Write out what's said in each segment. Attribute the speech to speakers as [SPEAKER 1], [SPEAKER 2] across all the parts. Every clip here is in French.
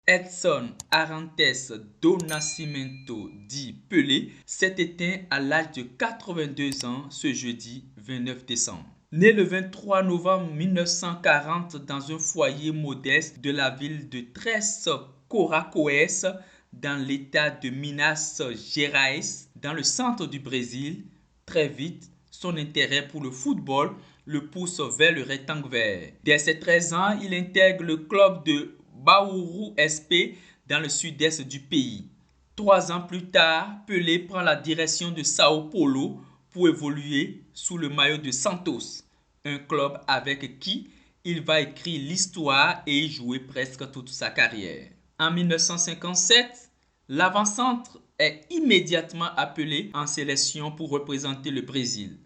[SPEAKER 1] Edson Arantes do Nascimento, dit Pelé, s'est éteint à l'âge de 82 ans ce jeudi 29 décembre. Né le 23 novembre 1940 dans un foyer modeste de la ville de Três Coracoes, dans l'état de Minas Gerais, dans le centre du Brésil, très vite, son intérêt pour le football le pousse vers le rectangle vert. Dès ses 13 ans, il intègre le club de Bauru SP dans le sud-est du pays. 3 ans plus tard, Pelé prend la direction de Sao Paulo pour évoluer sous le maillot de Santos, un club avec qui il va écrire l'histoire et y jouer presque toute sa carrière. En 1957, l'avant-centre est immédiatement appelé en sélection pour représenter le Brésil.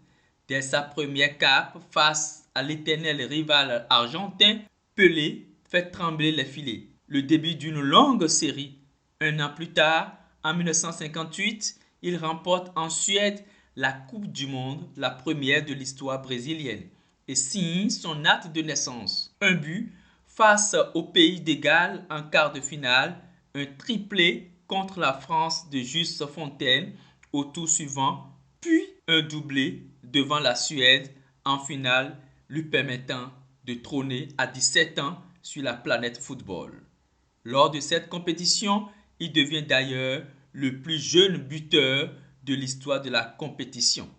[SPEAKER 1] Dès sa première cape face à l'éternel rival argentin, Pelé fait trembler les filets. Le début d'une longue série. Un an plus tard, en 1958, il remporte en Suède la Coupe du Monde, la première de l'histoire brésilienne, et signe son acte de naissance. Un but face au Pays de Galles en quart de finale, un triplé contre la France de Juste Fontaine au tour suivant, puis un doublé devant la Suède en finale, lui permettant de trôner à 17 ans sur la planète football. Lors de cette compétition, il devient d'ailleurs le plus jeune buteur de l'histoire de la compétition.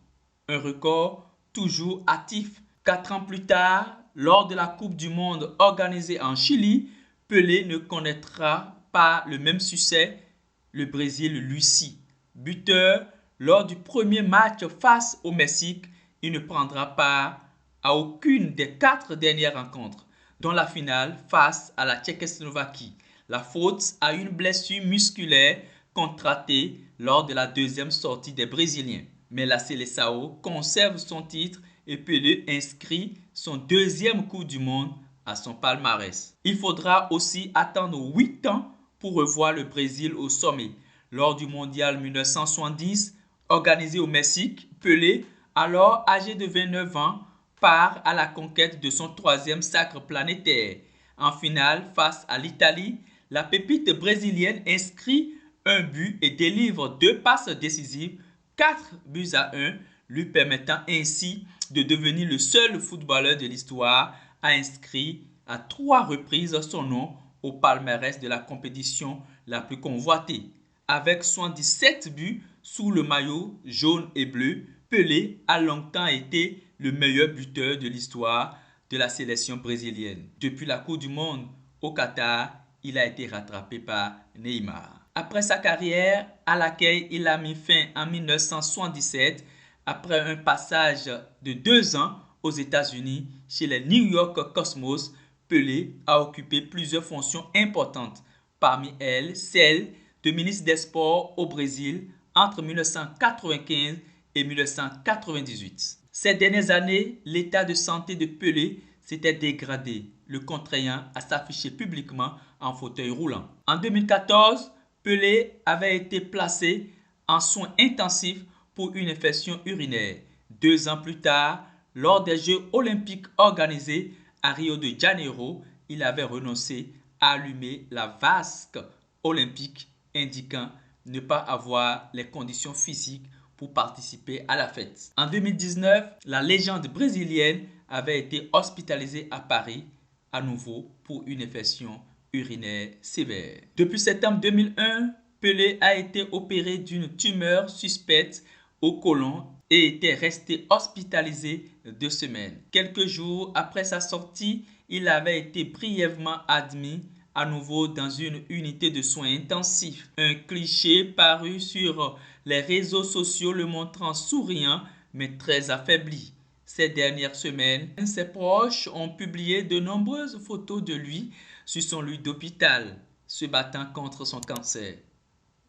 [SPEAKER 1] Un record toujours actif. 4 ans plus tard, lors de la Coupe du Monde organisée en Chili, Pelé ne connaîtra pas le même succès. Le Brésil lui scie. Buteur, lors du premier match face au Mexique, il ne prendra part à aucune des 4 dernières rencontres, dont la finale face à la Tchécoslovaquie. La faute à une blessure musculaire contractée lors de la deuxième sortie des Brésiliens. Mais la Seleção conserve son titre et Pelé inscrit son deuxième Coupe du Monde à son palmarès. Il faudra aussi attendre 8 ans pour revoir le Brésil au sommet. Lors du mondial 1970, organisé au Mexique, Pelé, alors âgé de 29 ans, part à la conquête de son troisième sacre planétaire. En finale, face à l'Italie, la pépite brésilienne inscrit un but et délivre 2 passes décisives, 4-1, lui permettant ainsi de devenir le seul footballeur de l'histoire à inscrire à 3 reprises son nom au palmarès de la compétition la plus convoitée. Avec 77 buts sous le maillot jaune et bleu, Pelé a longtemps été le meilleur buteur de l'histoire de la sélection brésilienne. Depuis la Coupe du Monde au Qatar, il a été rattrapé par Neymar. Après sa carrière, à laquelle il a mis fin en 1977, après un passage de 2 ans aux États-Unis chez les New York Cosmos, Pelé a occupé plusieurs fonctions importantes, parmi elles celle de ministre des Sports au Brésil entre 1995 et 1998. Ces dernières années, l'état de santé de Pelé s'était dégradé, le contraignant à s'afficher publiquement en fauteuil roulant. En 2014, Pelé avait été placé en soins intensifs pour une infection urinaire. 2 ans plus tard, lors des Jeux olympiques organisés à Rio de Janeiro, il avait renoncé à allumer la vasque olympique, indiquant ne pas avoir les conditions physiques pour participer à la fête. En 2019, la légende brésilienne avait été hospitalisée à Paris à nouveau pour une infection urinaire sévère. Depuis septembre 2001, Pelé a été opéré d'une tumeur suspecte au côlon et était resté hospitalisé 2 semaines. Quelques jours après sa sortie, il avait été brièvement admis à nouveau dans une unité de soins intensifs. Un cliché paru sur les réseaux sociaux le montrant souriant mais très affaibli. Ces dernières semaines, ses proches ont publié de nombreuses photos de lui sur son lit d'hôpital, se battant contre son cancer.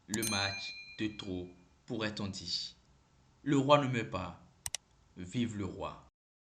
[SPEAKER 1] Le match de trop, pourrait-on dire. Le roi ne meurt pas. Vive le roi.